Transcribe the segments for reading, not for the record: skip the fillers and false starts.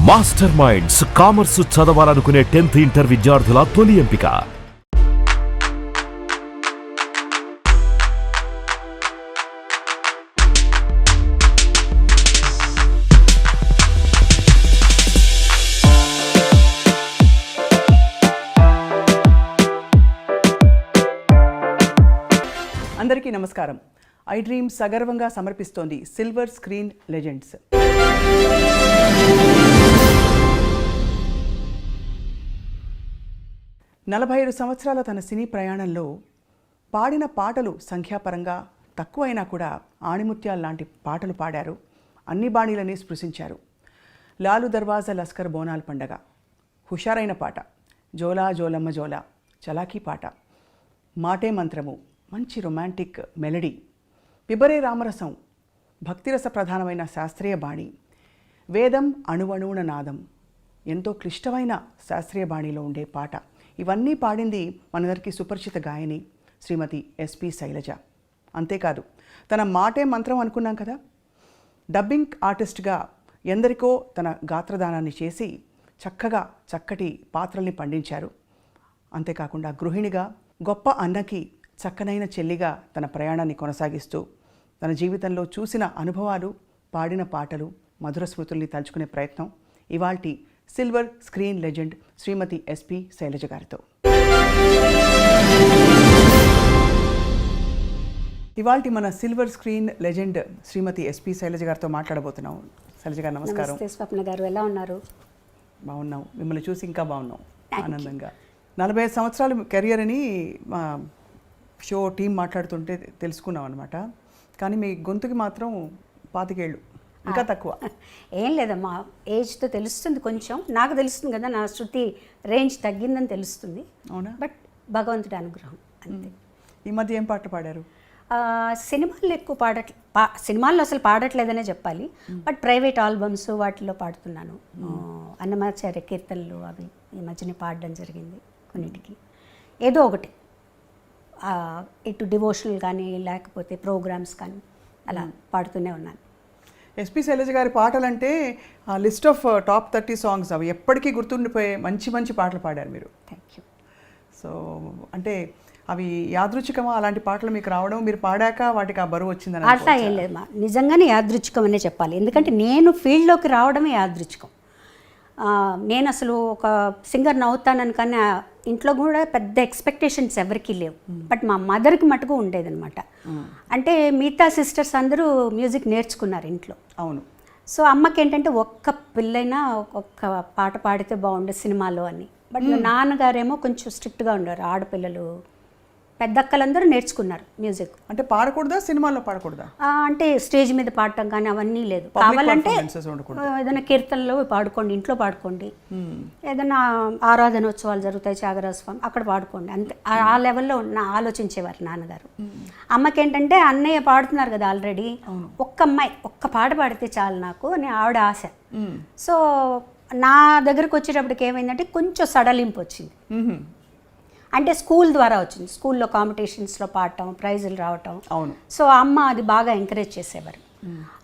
Master minds commerce చదవాలనుకునే 10th inter విద్యార్థుల తొలి ఎంపిక. అందరికీ నమస్కారం. ఐ డ్రీమ్ సగర్వంగా సమర్పిస్తోంది సిల్వర్ స్క్రీన్ లెజెండ్స్. 45 సంవత్సరాల తన సినీ ప్రయాణంలో పాడిన పాటలు సంఖ్యాపరంగా తక్కువైనా కూడా ఆణిముత్యాల లాంటి పాటలు పాడారు. అన్ని బాణీలని స్పృశించారు. లాలు దర్వాజా లస్కర్ బోనాల్ పండగ, హుషారైన పాట, జోలా జోలమ్మ జోలా, చలాకీ పాట, మాటే మంత్రము, మంచి రొమాంటిక్ మెలడీ, పిబరే రామరసం, భక్తిరస ప్రధానమైన శాస్త్రీయ బాణి, వేదం అణువణువున నాదం, ఎంతో క్లిష్టమైన శాస్త్రీయ బాణిలో ఉండే పాట. ఇవన్నీ పాడింది మనందరికీ సుపరిచిత గాయని శ్రీమతి ఎస్పి శైలజ. అంతేకాదు, తన మాటే మంత్రం అనుకున్నాం కదా, డబ్బింగ్ ఆర్టిస్ట్గా ఎందరికో తన గాత్రదానాన్ని చేసి చక్కటి పాత్రల్ని పండించారు. అంతేకాకుండా గృహిణిగా, గొప్ప అన్నకి చక్కనైన చెల్లిగా తన ప్రయాణాన్ని కొనసాగిస్తూ తన జీవితంలో చూసిన అనుభవాలు, పాడిన పాటలు, మధుర స్మృతుల్ని తలుచుకునే ప్రయత్నం ఇవాల్టి సిల్వర్ స్క్రీన్ లెజెండ్ శ్రీమతి ఎస్పి శైలజ గారితో. ఇవాల్టి మన సిల్వర్ స్క్రీన్ లెజెండ్ శ్రీమతి ఎస్పి శైలజ గారితో మాట్లాడబోతున్నాం. శైలజ గారు నమస్కారం. స్వప్న గారు ఎలా ఉన్నారు? బాగున్నాం. మిమ్మల్ని చూసి ఇంకా బాగున్నాం, ఆనందంగా. 45 సంవత్సరాలు కెరియర్ అని మా షో టీం మాట్లాడుతుంటే తెలుసుకున్నాం అనమాట. కానీ మీ గొంతుకి మాత్రం 25 ఏళ్ళు, ఇంకా తక్కువ. ఏం లేదమ్మా, ఏజ్తో తెలుస్తుంది, కొంచెం నాకు తెలుస్తుంది కదా, నా శృతి రేంజ్ తగ్గిందని తెలుస్తుంది. అవునా? బట్ భగవంతుడి అనుగ్రహం అంతే. ఈ మధ్య ఏం పాటలు పాడారు? సినిమాల్లో ఎక్కువ సినిమాల్లో అసలు పాడట్లేదనే చెప్పాలి. బట్ ప్రైవేట్ ఆల్బమ్స్ వాటిల్లో పాడుతున్నాను. అన్నమాచార్య కీర్తనలు అవి ఈ మధ్యనే పాడడం జరిగింది. కొన్నిటికి ఏదో ఒకటి, ఇటు డివోషనల్ కానీ లేకపోతే ప్రోగ్రామ్స్ కానీ అలా పాడుతూనే ఉన్నాను. ఎస్పి శైలజ గారి పాటలంటే లిస్ట్ ఆఫ్ టాప్ 30 సాంగ్స్, అవి ఎప్పటికీ గుర్తుండిపోయే మంచి పాటలు పాడారు మీరు. Thank you. సో అంటే అవి యాదృచ్ఛికమా అలాంటి పాటలు మీకు రావడం, మీరు పాడాక వాటికి ఆ బరువు వచ్చిందని? అట్లా ఏం లేదమ్మా, నిజంగానే యాదృచ్ఛికం అనే చెప్పాలి. ఎందుకంటే నేను ఫీల్డ్లోకి రావడమే యాదృచ్ఛికం. నేను అసలు ఒక సింగర్ని అవుతానని, కానీ ఇంట్లో కూడా పెద్ద ఎక్స్పెక్టేషన్స్ ఎవరికీ లేవు. బట్ మా మదర్కి మటుకు ఉండేదన్నమాట. అంటే మిగతా సిస్టర్స్ అందరూ మ్యూజిక్ నేర్చుకున్నారు ఇంట్లో. అవును. సో అమ్మకి ఏంటంటే ఒక్క పిల్లైనా ఒక్క పాట పాడితే బాగుండే సినిమాలో అని. బట్ నాన్నగారేమో కొంచెం స్ట్రిక్ట్గా ఉండేవారు. ఆడపిల్లలు పెద్దక్కలందరూ నేర్చుకున్నారు మ్యూజిక్. అంటే పాడకూడదా, సినిమాల్లో పాడకూడదా? అంటే స్టేజ్ మీద పాడటం కానీ అవన్నీ లేదు. కావాలంటే ఏదైనా కీర్తనలో పాడుకోండి, ఇంట్లో పాడుకోండి, ఏదైనా ఆరాధనోత్సవాలు జరుగుతాయి, త్యాగరాజ స్వామి, అక్కడ పాడుకోండి, అంతే. ఆ లెవెల్లో ఆలోచించేవారు నాన్నగారు. అమ్మకేంటంటే అన్నయ్య పాడుతున్నారు కదా ఆల్రెడీ, ఒక్క అమ్మాయి ఒక్క పాట పాడితే చాలు నాకు అని ఆవిడ ఆశ. సో నా దగ్గరకు వచ్చేటప్పటికి ఏమైందంటే కొంచెం సడలింపు వచ్చింది. అంటే స్కూల్ ద్వారా వచ్చింది. స్కూల్లో కాంపిటీషన్స్లో పాడటం, ప్రైజులు రావటం. అవును. సో అమ్మ అది బాగా ఎంకరేజ్ చేసేవారు.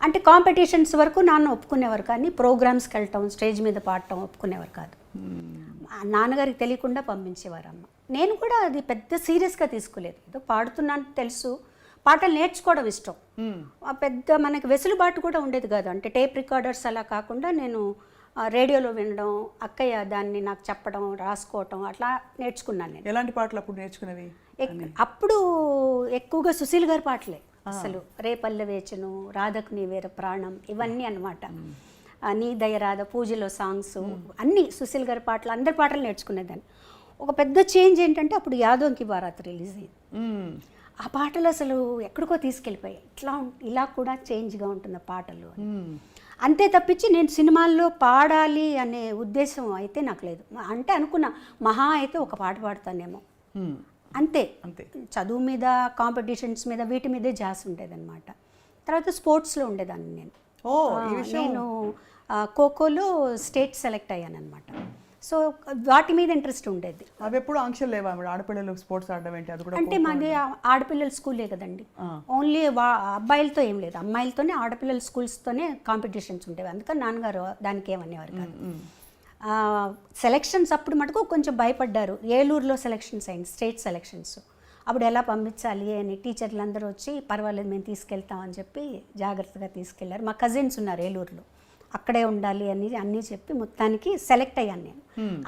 అంటే కాంపిటీషన్స్ వరకు నాన్న ఒప్పుకునేవారు, కానీ ప్రోగ్రామ్స్కి వెళ్ళటం, స్టేజ్ మీద పాడటం ఒప్పుకునేవారు కాదు. నాన్నగారికి తెలియకుండా పంపించేవారు అమ్మ. నేను కూడా అది పెద్ద సీరియస్గా తీసుకోలేదు. ఏదో పాడుతున్నాను తెలుసు, పాటలు నేర్చుకోవడం ఇష్టం. పెద్ద మనకి వెసులుబాటు కూడా ఉండేది కాదు. అంటే టేప్ రికార్డర్స్ అలా కాకుండా నేను రేడియోలో వినడం, అక్కయ్య దాన్ని నాకు చెప్పడం, రాసుకోవటం, అట్లా నేర్చుకున్నాను నేను. ఎలాంటి పాటలు అప్పుడు నేర్చుకునేవి? అప్పుడు ఎక్కువగా సుశీల్ గారి పాటలే. అసలు రేపల్లె వేచను, రాధకు నీ వేర ప్రాణం, ఇవన్నీ అన్నమాట. నీ దయ రాధ, పూజలో సాంగ్స్ అన్నీ సుశీల్ గారి పాటలు, అందరి పాటలు నేర్చుకునేదాన్ని. ఒక పెద్ద చేంజ్ ఏంటంటే అప్పుడు యాదోంకి బారాత్ రిలీజ్ అయింది. ఆ పాటలు అసలు ఎక్కడికో తీసుకెళ్ళిపోయాయి. ఇలా కూడా చేంజ్గా ఉంటున్న పాటలు అంతే తప్పించి నేను సినిమాల్లో పాడాలి అనే ఉద్దేశం అయితే నాకు లేదు. అంటే అనుకున్నా మహా అయితే ఒక పాట పాడతానేమో, అంతే. చదువు మీద, కాంపిటీషన్స్ మీద, వీటి మీదే జాస్ ఉండేదన్నమాట. తర్వాత స్పోర్ట్స్లో ఉండేదాన్ని నేను. నేను ఖోఖోలో స్టేట్ సెలెక్ట్ అయ్యాను అనమాట. సో వాటి మీద ఇంట్రెస్ట్ ఉండేది. అవి ఎప్పుడు ఆంక్షలు లేవా ఆడపిల్లలు స్పోర్ట్స్ ఆడడం ఏంటి? అది కూడా అంటే మాది ఆడపిల్లల స్కూలే కదండి, ఓన్లీ అబ్బాయిలతో ఏం లేదు, అమ్మాయిలతోనే ఆడపిల్లల స్కూల్స్తోనే కాంపిటీషన్స్ ఉండేవి. అందుకని నాన్నగారు దానికి ఏమనేవారు కాదు. సెలెక్షన్స్ అప్పుడు మటుకు కొంచెం భయపడ్డారు. ఏలూరులో సెలెక్షన్స్ అయింది, స్టేట్ సెలెక్షన్స్. అప్పుడు ఎలా పంపించాలి అని టీచర్లు అందరూ వచ్చి పర్వాలేదు మేము తీసుకెళ్తామని చెప్పి జాగ్రత్తగా తీసుకెళ్లారు. మా కజిన్స్ ఉన్నారు ఏలూరులో, అక్కడే ఉండాలి అని అన్నీ చెప్పి మొత్తానికి సెలెక్ట్ అయ్యాను నేను.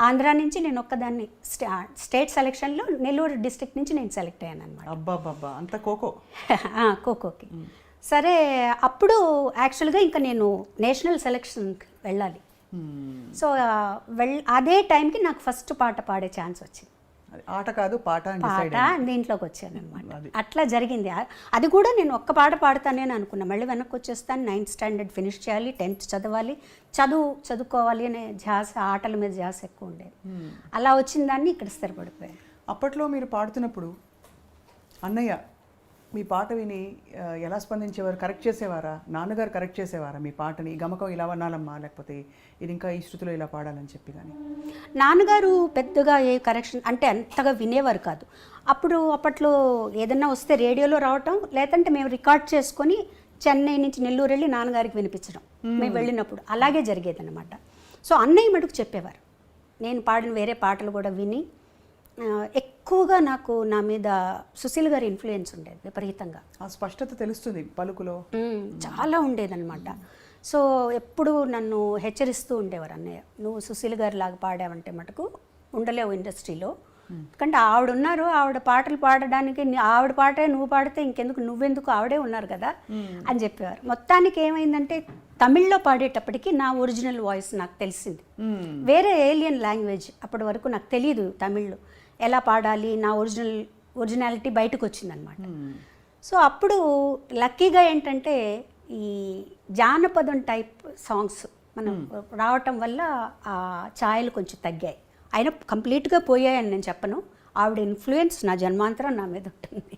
ఆంధ్రా నుంచి నేను ఒక్కదాన్ని స్టేట్ సెలెక్షన్లో నెల్లూరు డిస్ట్రిక్ట్ నుంచి నేను సెలెక్ట్ అయ్యాను అనమాట. అబ్బాబ్బా, అంత ఖోఖో. ఖోఖోకి. సరే అప్పుడు యాక్చువల్గా ఇంకా నేను నేషనల్ సెలెక్షన్కి వెళ్ళాలి. సో అదే టైంకి నాకు ఫస్ట్ పాట పాడే ఛాన్స్ వచ్చింది. ఆట కాదు పాట దీంట్లోకి వచ్చాను అనమాట. అట్లా జరిగింది. అది కూడా నేను ఒక్క పాట పాడతానని అనుకున్నా, మళ్ళీ వెనక్కి వచ్చేస్తాను, 9th స్టాండర్డ్ ఫినిష్ చేయాలి, 10th చదవాలి, చదువుకోవాలి అనే ధ్యాస, ఆటల మీద ధ్యాస ఎక్కువ ఉండేది. అలా వచ్చిన దాన్ని ఇక్కడ స్థిరపడిపోయాను. అప్పట్లో మీరు పాడుతున్నప్పుడు అన్నయ్య మీ పాట విని ఎలా స్పందించేవారు? కరెక్ట్ చేసేవారా? నాన్నగారు కరెక్ట్ చేసేవారా మీ పాటని? గమకం ఇలా వనాలమ్మా, లేకపోతే ఇది ఇంకా ఈ శృతిలో ఇలా పాడాలని చెప్పి? కానీ నాన్నగారు పెద్దగా ఏ కరెక్షన్ అంటే అంతగా వినేవారు కాదు. అప్పట్లో ఏదన్నా వస్తే రేడియోలో రావటం, లేదంటే మేము రికార్డ్ చేసుకొని చెన్నై నుంచి నెల్లూరు వెళ్ళి నాన్నగారికి వినిపించడం మేము వెళ్ళినప్పుడు అలాగే జరిగేదన్నమాట. సో అన్నయ్య మటుకు చెప్పేవారు. నేను పాడిన వేరే పాటలు కూడా విని ఎక్కువగా నాకు నా మీద సుశీల్ గారి ఇన్ఫ్లుయెన్స్ ఉండేది విపరీతంగా. ఆ స్పష్టత తెలుస్తుంది పలుకులో, చాలా ఉండేదన్నమాట. సో ఎప్పుడు నన్ను హెచ్చరిస్తూ ఉండేవారు అన్నయ్య, నువ్వు సుశీల్ గారి లాగా పాడావంటే మటుకు ఉండలేవు ఇండస్ట్రీలో. ఎందుకంటే ఆవిడ ఉన్నారు, ఆవిడ పాటలు పాడడానికి, ఆవిడ పాటే నువ్వు పాడితే ఇంకెందుకు, నువ్వెందుకు, ఆవిడే ఉన్నారు కదా అని చెప్పేవారు. మొత్తానికి ఏమైందంటే తమిళ్లో పాడేటప్పటికి నా ఒరిజినల్ వాయిస్ నాకు తెలిసింది. వేరే ఏలియన్ లాంగ్వేజ్ అప్పటి వరకు నాకు తెలియదు తమిళ్లో ఎలా పాడాలి, నా ఒరిజినాలిటీ బయటకు వచ్చిందనమాట. సో అప్పుడు లక్కీగా ఏంటంటే ఈ జానపదం టైప్ సాంగ్స్ మనం రావటం వల్ల ఆ ఛాయలు కొంచెం తగ్గాయి. అయినా కంప్లీట్గా పోయాయని నేను చెప్పను, ఆవిడ ఇన్ఫ్లుయెన్స్ నా జన్మాంతరం నా మీద ఉంటుంది.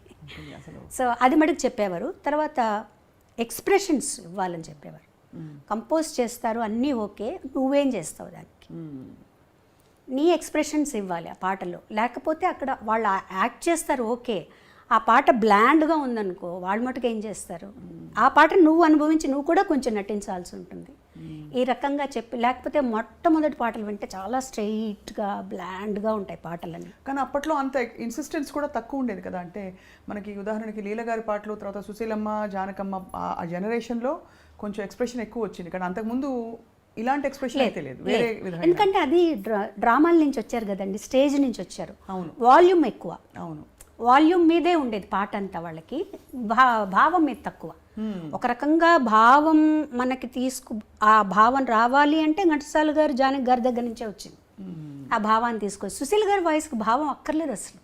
సో అది మటుకు చెప్పేవారు. తర్వాత ఎక్స్ప్రెషన్స్ ఇవ్వాలని చెప్పేవారు. కంపోజ్ చేస్తారు అన్నీ ఓకే, నువ్వేం చేస్తావు దానికి, నీ ఎక్స్ప్రెషన్స్ ఇవ్వాలి ఆ పాటలో. లేకపోతే అక్కడ వాళ్ళు యాక్ట్ చేస్తారు ఓకే, ఆ పాట బ్లాండ్గా ఉందనుకో వాళ్ళు మటుకు ఏం చేస్తారు, ఆ పాట నువ్వు అనుభవించి నువ్వు కూడా కొంచెం నటించాల్సి ఉంటుంది. ఈ రకంగా చెప్పి, లేకపోతే మొట్టమొదటి పాటలు వింటే చాలా స్ట్రెయిట్గా బ్లాండ్గా ఉంటాయి పాటలన్నీ. కానీ అప్పట్లో అంత ఇన్సిస్టెన్స్ కూడా తక్కువ ఉండేది కదా. అంటే మనకి ఉదాహరణకి లీల గారి పాటలు, తర్వాత సుశీలమ్మ, జానకమ్మ, ఆ జనరేషన్లో కొంచెం ఎక్స్ప్రెషన్ ఎక్కువ వచ్చింది. కానీ అంతకుముందు ఇలాంటి ఎక్స్ప్రెషన్ అయితే లేదు, వేరే విధంగా. ఎందుకంటే అది డ్రామాల నుంచి వచ్చారు కదండి, స్టేజ్ నుంచి వచ్చారు. అవును, వాల్యూమ్ ఎక్కువ. అవును, వాల్యూమ్ మీదే ఉండేది పాట అంతా, వాళ్ళకి భావం మీద తక్కువ. ఒక రకంగా భావం మనకి ఆ భావం రావాలి అంటే ఘంటసాల గారు, జానకి గారి దగ్గర నుంచే వచ్చింది ఆ భావాన్ని తీసుకొచ్చి. సుశీల్ గారి వాయిస్కి భావం అక్కర్లేదు అసలు,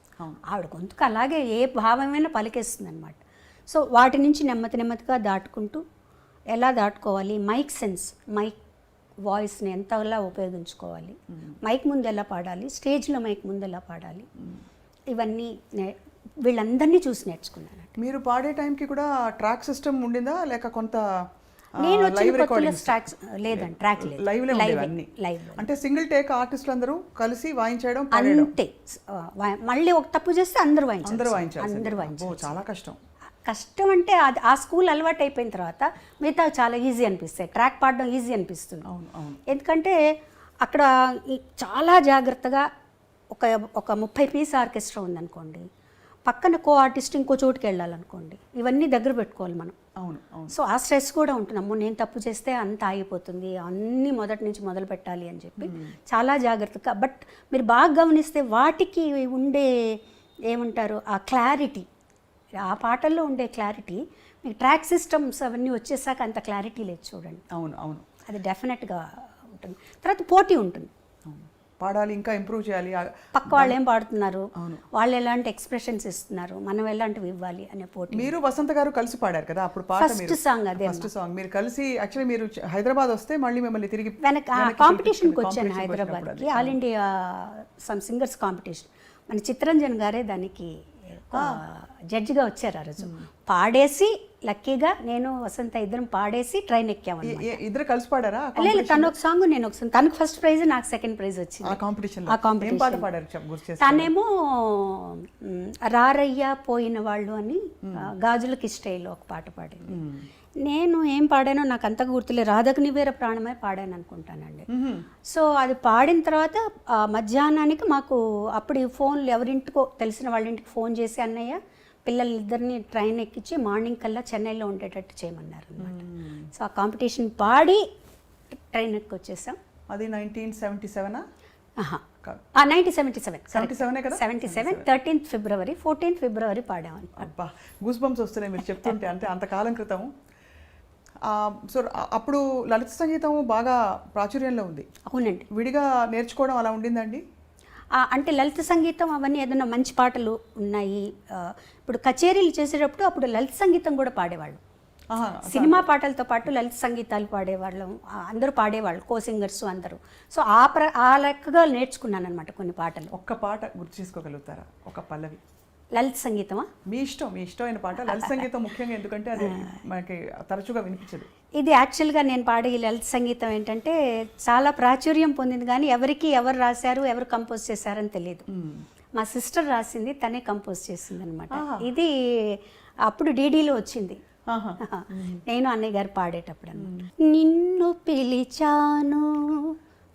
ఆవిడ గొంతుకు అలాగే ఏ భావమైనా పలికేస్తుంది అనమాట. సో వాటి నుంచి నెమ్మదిగా దాటుకుంటూ ఎలా దాటుకోవాలి, మైక్ సెన్స్, మైక్ వాయిస్ని ఎంతలా ఉపయోగించుకోవాలి, మైక్ ముందు ఎలా పాడాలి, స్టేజ్లో మైక్ ముందు ఎలా పాడాలి, ఇవన్నీ వీళ్ళందరినీ చూసి నేర్చుకున్నాను. మీరు పాడే టైంకి కూడా ట్రాక్ సిస్టమ్ ఉండిందా, లేక కొంత నేను లేదండి, ట్రాక్ లేదు, లైవ్. అంటే సింగిల్ టేక్ ఆర్టిస్టులు అందరూ కలిసి వాయించడం అంతే. మళ్ళీ ఒక తప్పు చేస్తే అందరూ వాయించాలి. చాలా కష్టం అంటే అది ఆ స్కూల్ అలవాటు అయిపోయిన తర్వాత మిగతా చాలా ఈజీ అనిపిస్తాయి. ట్రాక్ పాడడం ఈజీ అనిపిస్తుంది. ఎందుకంటే అక్కడ చాలా జాగ్రత్తగా ఒక 30 పీస్ ఆర్కెస్ట్రా ఉందనుకోండి, పక్కన కో ఆర్టిస్ట్ ఇంకో చోటుకి వెళ్ళాలనుకోండి, ఇవన్నీ దగ్గర పెట్టుకోవాలి మనం. సో ఆ స్ట్రెస్ కూడా ఉంటుంది. అమ్మో నేను తప్పు చేస్తే అంత ఆగిపోతుంది, అన్నీ మొదటి నుంచి మొదలు పెట్టాలి అని చెప్పి చాలా జాగ్రత్తగా. బట్ మీరు బాగా గమనిస్తే వాటికి ఉండే ఏమంటారు ఆ క్లారిటీ, ఆ పాటల్లో ఉండే క్లారిటీ మీకు ట్రాక్ సిస్టమ్స్ అవన్నీ వచ్చేసాక అంత క్లారిటీ లేదు చూడండి. అవును, అది డెఫినెట్గా ఉంటుంది. తర్వాత పోటీ ఉంటుంది, పాడాలి, ఇంకా ఇంప్రూవ్ చేయాలి. పక్క వాళ్ళు ఏం పాడుతున్నారు, వాళ్ళు ఎలాంటి ఎక్స్ప్రెషన్స్ ఇస్తున్నారు, మనం ఎలాంటివి ఇవ్వాలి అనే పోటీ. మీరు వసంత గారు కలిసి పాడారు కదా అప్పుడు పాట, ఫస్ట్ సాంగ్ అదే. ఫస్ట్ సాంగ్ మీరు కలిసి, యాక్చువల్లీ మీరు హైదరాబాద్ వస్తే మళ్ళీ మిమ్మల్ని తిరిగి కాంపిటీషన్కి వచ్చాను హైదరాబాద్కి, all India some singers competition. మన చిత్రంజన్ గారే దానికి జడ్జిగా వచ్చారు ఆ రోజు. పాడేసి లక్కీగా నేను వసంత ఇద్దరం పాడేసి ట్రైన్ ఎక్కామని. ఇద్దరు కలిసి పాడారా? లేదు, తను ఒక సాంగ్ నేను ఒక సాంగ్. తనకు ఫస్ట్ ప్రైజ్, నాకు సెకండ్ ప్రైజ్ వచ్చింది ఆ కాంపిటీషన్. ఆ పాట పాడారు గుర్తు చేస్తారా? తనేమో రారయ్య పోయిన వాళ్ళు అని గాజులకి స్టైల్లో ఒక పాట పాడింది. నేను ఏం పాడానో నాకు అంతగా గుర్తులేదు. రాధకు నివేర ప్రాణమే పాడాను అనుకుంటానండి. సో అది పాడిన తర్వాత మధ్యాహ్నానికి మాకు అప్పుడు ఈ ఫోన్లు ఎవరింటికో తెలిసిన వాళ్ళ ఇంటికి ఫోన్ చేసి అన్నయ్య పిల్లలిద్దరిని ట్రైన్ ఎక్కించి మార్నింగ్ కల్లా చెన్నైలో ఉండేటట్టు చేయమన్నారు అనమాట. సో ఆ కాంపిటీషన్ పాడి ట్రైన్ ఎక్కి వచ్చేసాం. అది 1977 1977 13th February 14th February పాడామని. అబ్బా, గూస్ బంప్స్ వస్తున్నాయి మీరు చెప్తుంటే. అంటే అంతకాలం క్రితం. సో అప్పుడు లలిత సంగీతం బాగా ప్రాచుర్యంలో ఉంది. అవునండి. విడిగా నేర్చుకోవడం అలా ఉండిందండి? అంటే లలిత సంగీతం అవన్నీ ఏదైనా మంచి పాటలు ఉన్నాయి. ఇప్పుడు కచేరీలు చేసేటప్పుడు అప్పుడు లలిత సంగీతం కూడా పాడేవాళ్ళు. సినిమా పాటలతో పాటు లలిత సంగీతాలు పాడేవాళ్ళం, అందరూ పాడేవాళ్ళు, కో సింగర్స్ అందరూ. సో ఆ లెక్కగా నేర్చుకున్నాను అనమాట కొన్ని పాటలు. ఒక్క పాట గుర్తు చేసుకోగలుగుతారా? ఒక పల్లవి. లలిత సంగీతమా? మీ ఇష్టమైన పాట. లలిత సంగీతం ముఖ్యంగా ఎందుకంటే అది మనకి తరచుగా వినిపించదు. ఇది యాక్చువల్గా నేను పాడే ఈ లలిత సంగీతం ఏంటంటే చాలా ప్రాచుర్యం పొందింది, కానీ ఎవరు రాశారు, ఎవరు కంపోజ్ చేశారని తెలియదు. మా సిస్టర్ రాసింది, తనే కంపోజ్ చేసింది అనమాట. ఇది అప్పుడు డీడీలో వచ్చింది. నేను అన్నయ్య గారు పాడేటప్పుడు అనమాట. నిన్ను పిలిచాను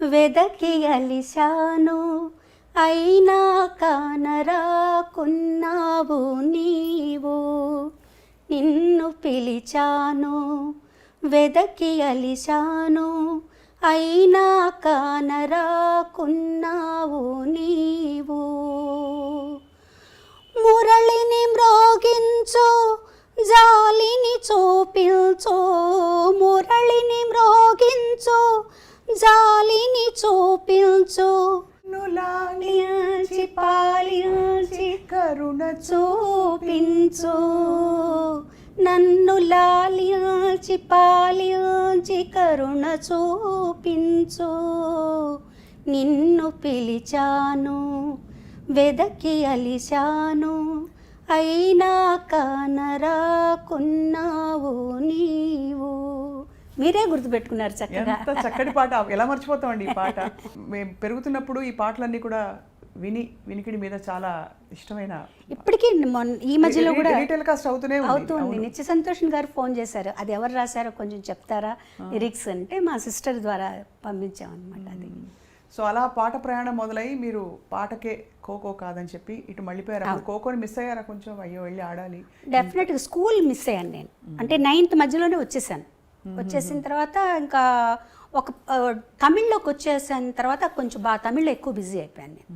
వెదకి అలిశాను, అయినా కానరాకున్నావు నీవు. నిన్ను పిలిచాను వెదకి అలిశాను, అయినా కానరాకున్నావు నీవు. మురళిని మ్రోగించు జాలిని చూపించు, మురళిని మ్రోగించు జాలిని చూపించు, లాలించి పాలించి కరుణ చూపించు, నన్ను లాలించి పాలించి కరుణ చూపించు. నిన్ను పిలిచాను వెదకి అలిశాను, అయినా కానరాకున్నావు నీవు. మీరే గుర్తుపెట్టుకున్నారు చక్కగా. ఎంత చక్కటి పాట, ఎలా మర్చిపోతామండి ఈ పాట. మేము పెరుగుతున్నప్పుడు ఈ పాటలన్నీ కూడా వినికిడి మీద చాలా ఇష్టమైన. ఇప్పటికీ ఈ మధ్యలో కూడా టెలికాస్ట్ అవుతుంది. నిత్య సంతోష్ గారు ఫోన్ చేశారు, అది ఎవరు రాశారో కొంచెం చెప్తారా లిరిక్స్ అంటే, మా సిస్టర్ ద్వారా పంపించామన్నమాట అది. సో అలా పాట ప్రయాణం మొదలై మీరు పాటకే ఖోఖో కాదని చెప్పి ఇటు మళ్ళీపోయారు. ఖోఖోని మిస్ అయ్యారా కొంచెం? అయ్యో వెళ్ళి ఆడాలి. డెఫినెట్గా స్కూల్ మిస్ అయ్యాను నేను. అంటే 9th మధ్యలోనే వచ్చేసాను. వచ్చేసిన తర్వాత ఇంకా ఒక తమిళ్లోకి వచ్చేసిన తర్వాత కొంచెం తమిళ్లో ఎక్కువ బిజీ అయిపోయాను నేను.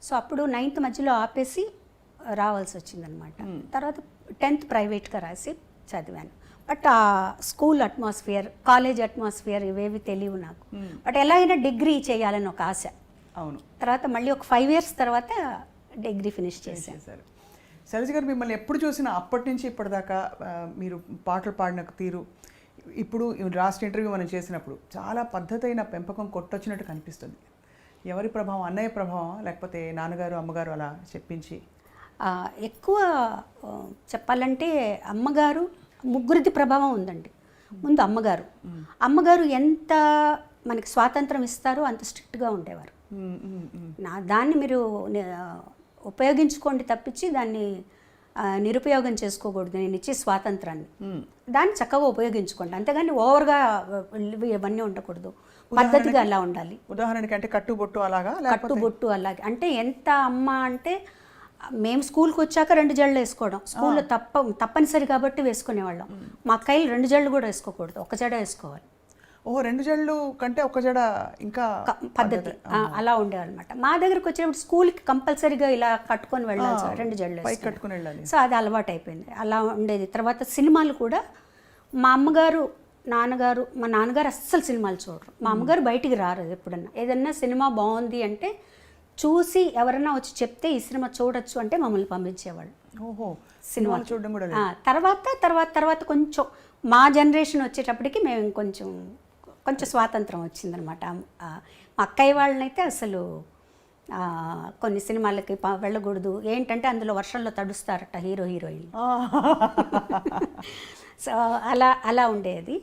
సో అప్పుడు 9th మధ్యలో ఆపేసి రావాల్సి వచ్చిందనమాట. తర్వాత 10th ప్రైవేట్గా రాసి చదివాను. బట్ ఆ స్కూల్ అట్మాస్ఫియర్, కాలేజ్ అట్మాస్ఫియర్ ఇవేవి తెలియవు నాకు. బట్ ఎలా అయినా డిగ్రీ చేయాలని ఒక ఆశ. అవును. తర్వాత మళ్ళీ ఒక 5 years తర్వాత డిగ్రీ ఫినిష్ చేశాను. శైలజ గారు, మిమ్మల్ని ఎప్పుడు చూసినా అప్పటి నుంచి ఇప్పటిదాకా మీరు పాటలు పాడిన తీరు, ఇప్పుడు లాస్ట్ ఇంటర్వ్యూ మనం చేసినప్పుడు చాలా పద్ధతైన పెంపకం కొట్టొచ్చినట్టు కనిపిస్తుంది. ఎవరి ప్రభావం? అన్నయ్య ప్రభావం, లేకపోతే నాన్నగారు అమ్మగారు అలా చెప్పించి? ఎక్కువ చెప్పాలంటే అమ్మగారు, ముగ్గురిది ప్రభావం ఉందండి. ముందు అమ్మగారు ఎంత మనకి స్వాతంత్రం ఇస్తారో అంత స్ట్రిక్ట్గా ఉండేవారు. దాన్ని మీరు ఉపయోగించుకోండి తప్పించి దాన్ని నిరుపయోగం చేసుకోకూడదు. నేను ఇచ్చే స్వాతంత్రాన్ని దాన్ని చక్కగా ఉపయోగించుకోండి, అంతేగాని ఓవర్గా ఇవన్నీ ఉండకూడదు. పద్ధతిగా అలా ఉండాలి. ఉదాహరణకి అంటే కట్టుబొట్టు అలాగా? కట్టుబొట్టు అలాగే. అంటే ఎంత అమ్మ అంటే మేము స్కూల్కి వచ్చాక 2 జడలు వేసుకోవడం, స్కూల్లో తప్పనిసరి కాబట్టి వేసుకునేవాళ్ళం. మా అక్కయ్యలు 2 జడలు కూడా వేసుకోకూడదు, 1 జడ వేసుకోవాలి. 2 జడలు కంటే 1 జడ ఇంకా పద్ధతి అలా ఉండేవాళ్ళమాట. మా దగ్గరకు వచ్చినప్పుడు స్కూల్కి కంపల్సరీగా ఇలా కట్టుకొని వెళ్ళాలి, 2 జడలు కట్టుకుని వెళ్ళాలి. సో అది అలవాటు అయిపోయింది, అలా ఉండేది. తర్వాత సినిమాలు కూడా మా అమ్మగారు, నాన్నగారు, మా నాన్నగారు అస్సలు సినిమాలు చూడరు. మా అమ్మగారు బయటికి రారు. ఎప్పుడన్నా ఏదన్నా సినిమా బాగుంది అంటే చూసి ఎవరన్నా వచ్చి చెప్తే ఈ సినిమా చూడొచ్చు అంటే మమ్మల్ని పంపించేవాళ్ళు. ఓహో, సినిమాలు చూడడం కూడా. తర్వాత కొంచెం మా జనరేషన్ వచ్చేటప్పటికి మేము కొంచెం స్వాతంత్రం వచ్చిందనమాట. మా అక్కయ్య వాళ్ళనైతే అసలు కొన్ని సినిమాలకి వెళ్ళకూడదు ఏంటంటే అందులో వర్షంలో తడుస్తారట హీరో హీరోయిన్. సో అలా ఉండేది.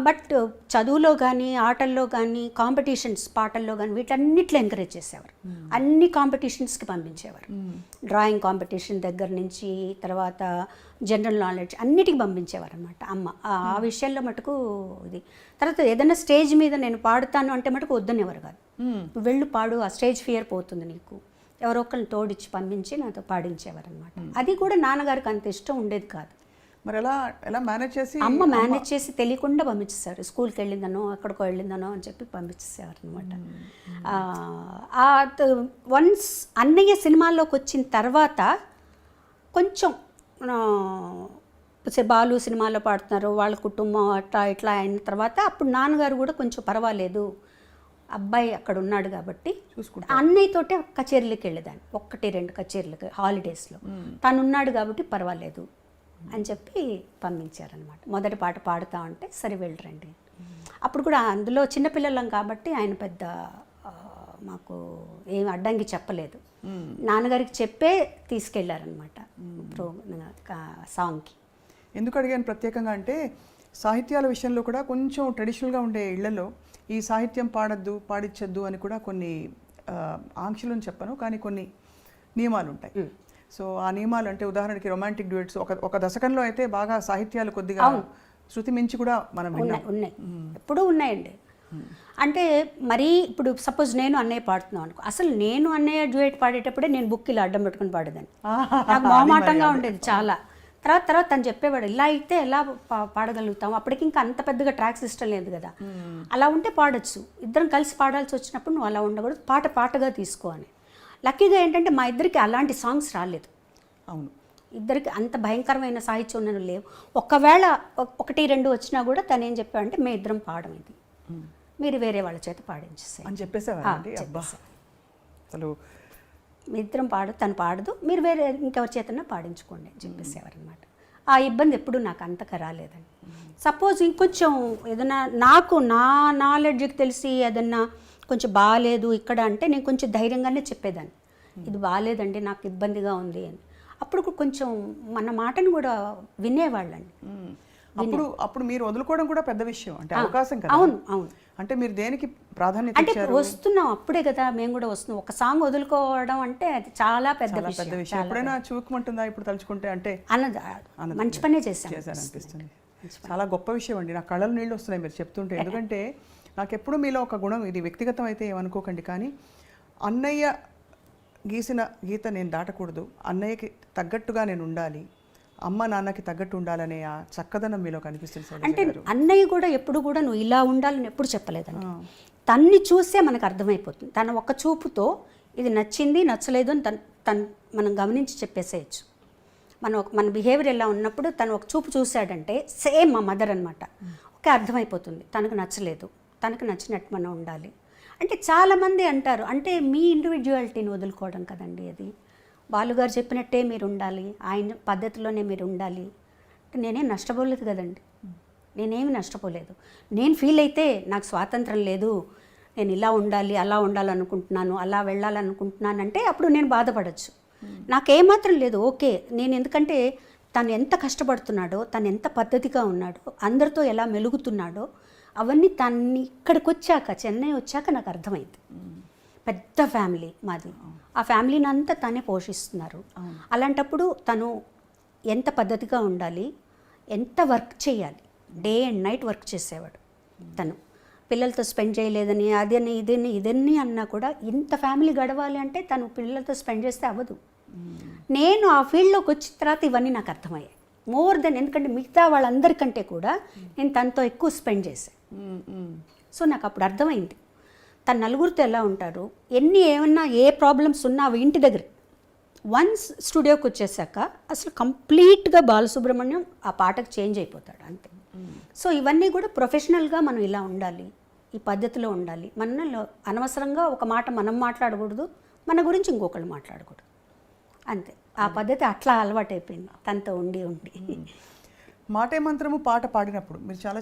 బట్ చదువులో కానీ ఆటల్లో కానీ కాంపిటీషన్స్ పాటల్లో కానీ వీటన్నిట్లో ఎంకరేజ్ చేసేవారు. అన్ని కాంపిటీషన్స్కి పంపించేవారు. డ్రాయింగ్ కాంపిటీషన్ దగ్గర నుంచి తర్వాత జనరల్ నాలెడ్జ్ అన్నిటికీ పంపించేవారు అనమాట అమ్మ. ఆ విషయంలో మటుకు ఇది. తర్వాత ఏదైనా స్టేజ్ మీద నేను పాడుతాను అంటే మటుకు వద్దనేవారు కాదు. నువ్వు వెళ్ళు పాడు, ఆ స్టేజ్ ఫియర్ పోతుంది నీకు, ఎవరో ఒకరిని తోడిచ్చి పంపించి నాతో పాడించేవారు అనమాట. అది కూడా నాన్నగారికి అంత ఇష్టం ఉండేది కాదు. మరి ఎలా మేనేజ్ చేసి? అమ్మ మేనేజ్ చేసి తెలియకుండా పంపించేస్తారు. స్కూల్కి వెళ్ళిందనో ఎక్కడికో వెళ్ళిందనో అని చెప్పి పంపించేసేవారు అనమాట. వన్స్ అన్నయ్య సినిమాల్లోకి వచ్చిన తర్వాత కొంచెం బాలు సినిమాలో పాడుతున్నారు, వాళ్ళ కుటుంబం అట్లా ఇట్లా అయిన తర్వాత అప్పుడు నాన్నగారు కూడా కొంచెం పర్వాలేదు, అబ్బాయి అక్కడ ఉన్నాడు కాబట్టి అన్నయ్యతోటే కచేరీలకు వెళ్ళేదాన్ని, 1-2 కచేరీలకు హాలిడేస్లో. తను ఉన్నాడు కాబట్టి పర్వాలేదు అని చెప్పి పంపించారనమాట. మొదటి పాట పాడుతా ఉంటే సరే వెళ్ళరండి. అప్పుడు కూడా అందులో చిన్నపిల్లలం కాబట్టి ఆయన పెద్ద మాకు ఏం అడ్డంకి చెప్పలేదు. నాన్నగారికి చెప్పే తీసుకెళ్లారనమాట సాంగ్కి. ఎందుకు అడిగాను ప్రత్యేకంగా అంటే సాహిత్యాల విషయంలో కూడా కొంచెం ట్రెడిషనల్గా ఉండే ఇళ్లలో ఈ సాహిత్యం పాడద్దు పాడించద్దు అని కూడా కొన్ని ఆంక్షలను చెప్పను, కానీ కొన్ని నియమాలు ఉంటాయి. సో ఆ నియమాలు అంటే ఉదాహరణకి రొమాంటిక్ డ్యూయట్స్ ఒక దశకంలో అయితే బాగా సాహిత్యాలు కొద్దిగా శృతి మించి కూడా మనం ఉన్నాయి, ఎప్పుడూ ఉన్నాయండి. అంటే మరీ ఇప్పుడు సపోజ్ నేను అన్నయ్య పాడుతున్నాను అనుకో, అసలు నేను అన్నయ్య డ్యూయట్ పాడేటప్పుడే నేను బుక్ ఇలా అడ్డం పెట్టుకుని పాడేదాన్ని. నాకు మొహమాటంగా ఉండేది చాలా. తర్వాత తను చెప్పేవాడు ఇలా అయితే ఎలా పాడగలుగుతాం, అప్పటికి ఇంకా అంత పెద్దగా ట్రాక్ సిస్టమ్ లేదు కదా, అలా ఉంటే పాడొచ్చు, ఇద్దరం కలిసి పాడాల్సి వచ్చినప్పుడు నువ్వు అలా ఉండకూడదు, పాటగా తీసుకో అని. లక్కీగా ఏంటంటే మా ఇద్దరికి అలాంటి సాంగ్స్ రాలేదు. అవును, ఇద్దరికి అంత భయంకరమైన సాహిత్యం ఉన్నవి లేవు. ఒకవేళ 1-2 వచ్చినా కూడా తను ఏం చెప్పాడంటే మేము ఇద్దరం పాడడం, ఇది మీరు వేరే వాళ్ళ చేత పాడించేసాయి అని చెప్పేసేవారండి. అబ్బా, అసలు మీ ఇద్దరం తను పాడదు, మీరు వేరే ఇంకెవరి చేతన్నా పాడించుకోండి అని చెప్పేసేవారు అనమాట. ఆ ఇబ్బంది ఎప్పుడూ నాకు అంతగా రాలేదండి. సపోజ్ ఇంకొంచెం ఏదైనా నాకు నా నాలెడ్జ్కి తెలిసి ఏదన్నా కొంచెం బాగాలేదు ఇక్కడ అంటే నేను కొంచెం ధైర్యంగానే చెప్పేదాన్ని, ఇది బాగాలేదండి నాకు ఇబ్బందిగా ఉంది అని. అప్పుడు కొంచెం మన మాటను కూడా వినేవాళ్ళండి. అప్పుడు మీరు వదులుకోవడం కూడా పెద్ద విషయం, అంటే అవకాశం కదా. అవును. అంటే మీరు దేనికి ప్రాధాన్యత అంటే వస్తున్నాం అప్పుడే కదా, మేము కూడా వస్తున్నాం. ఒక సాంగ్ వదులుకోవడం అంటే అది చాలా పెద్ద విషయం. ఎప్పుడైనా చూపుకుంటుందా ఇప్పుడు తలుచుకుంటే? అంటే మంచి పనే చేశారనిపిస్తుంది. చాలా గొప్ప విషయం అండి. నా కళ్ళలో నీళ్ళు వస్తున్నాయి మీరు చెప్తుంటే. ఎందుకంటే నాకు ఎప్పుడు మీలో ఒక గుణం, ఇది వ్యక్తిగతం అయితే ఏమనుకోకండి, కానీ అన్నయ్య గీసిన గీత నేను దాటకూడదు, అన్నయ్యకి తగ్గట్టుగా నేను ఉండాలి, అమ్మ నాన్నకి తగ్గట్టు ఉండాలనే ఆ చక్కదనం మీలో కనిపిస్తుంది సార్. అంటే అన్నయ్య కూడా ఎప్పుడు కూడా నువ్వు ఇలా ఉండాలని ఎప్పుడు చెప్పలేదండి. తన్ని చూసే మనకు అర్థమైపోతుంది. తన ఒక్క చూపుతో ఇది నచ్చింది నచ్చలేదు అని తను మనం గమనించి చెప్పేసేయచ్చు. మన బిహేవియర్ ఎలా ఉన్నప్పుడు తను ఒక చూపు చూశాడంటే సేమ్ మా మదర్ అనమాట, ఓకే అర్థమైపోతుంది తనకు నచ్చలేదు, తనకు నచ్చినట్టు మనం ఉండాలి. అంటే చాలామంది అంటారు, అంటే మీ ఇండివిజువాలిటీని వదులుకోవడం కదండి అది. బాలుగారు చెప్పినట్టే మీరు ఉండాలి, ఆయన పద్ధతిలోనే మీరు ఉండాలి. అంటే నేనేం నష్టపోలేదు కదండి, నేనేమి నష్టపోలేదు. నేను ఫీల్ అయితే నాకు స్వాతంత్రం లేదు, నేను ఇలా ఉండాలి అలా ఉండాలనుకుంటున్నాను అలా వెళ్ళాలనుకుంటున్నానంటే అప్పుడు నేను బాధపడచ్చు. నాకేమాత్రం లేదు, ఓకే. నేను ఎందుకంటే తను ఎంత కష్టపడుతున్నాడో, తను ఎంత పద్ధతిగా ఉన్నాడో, అందరితో ఎలా మెలుగుతున్నాడో అవన్నీ తన్ని ఇక్కడికి వచ్చాక, చెన్నై వచ్చాక నాకు అర్థమైంది. పెద్ద ఫ్యామిలీ మాది, ఆ ఫ్యామిలీని అంతా తనే పోషిస్తున్నారు. అలాంటప్పుడు తను ఎంత పద్ధతిగా ఉండాలి, ఎంత వర్క్ చేయాలి, డే అండ్ నైట్ వర్క్ చేసేవాడు. తను పిల్లలతో స్పెండ్ చేయలేదని అదని ఇదన్నీ అన్నా కూడా ఇంత ఫ్యామిలీ గడవాలి అంటే తను పిల్లలతో స్పెండ్ చేస్తే అవ్వదు. నేను ఆ ఫీల్డ్లోకి వచ్చిన తర్వాత ఇవన్నీ నాకు అర్థమయ్యాయి మోర్ దెన్. ఎందుకంటే మిగతా వాళ్ళందరికంటే కూడా నేను తనతో ఎక్కువ స్పెండ్ చేశాను. సో నాకు అప్పుడు అర్థమైంది తను నలుగురితో ఎలా ఉంటారు, ఏమన్నా ఏ ప్రాబ్లమ్స్ ఉన్నా అవి ఇంటి దగ్గర. వన్స్ స్టూడియోకి వచ్చేసాక అసలు కంప్లీట్గా బాలసుబ్రహ్మణ్యం ఆ పాటకు చేంజ్ అయిపోతాడు అంతే. సో ఇవన్నీ కూడా ప్రొఫెషనల్గా మనం ఇలా ఉండాలి, ఈ పద్ధతిలో ఉండాలి. మనలో అనవసరంగా ఒక మాట మనం మాట్లాడకూడదు, మన గురించి ఇంకొకళ్ళు మాట్లాడకూడదు అంతే. ఆ పద్ధతి అట్లా అలవాటైపోయింది తనతో ఉండి. మాటే మంత్రము పాట పాడినప్పుడు మీరు చాలా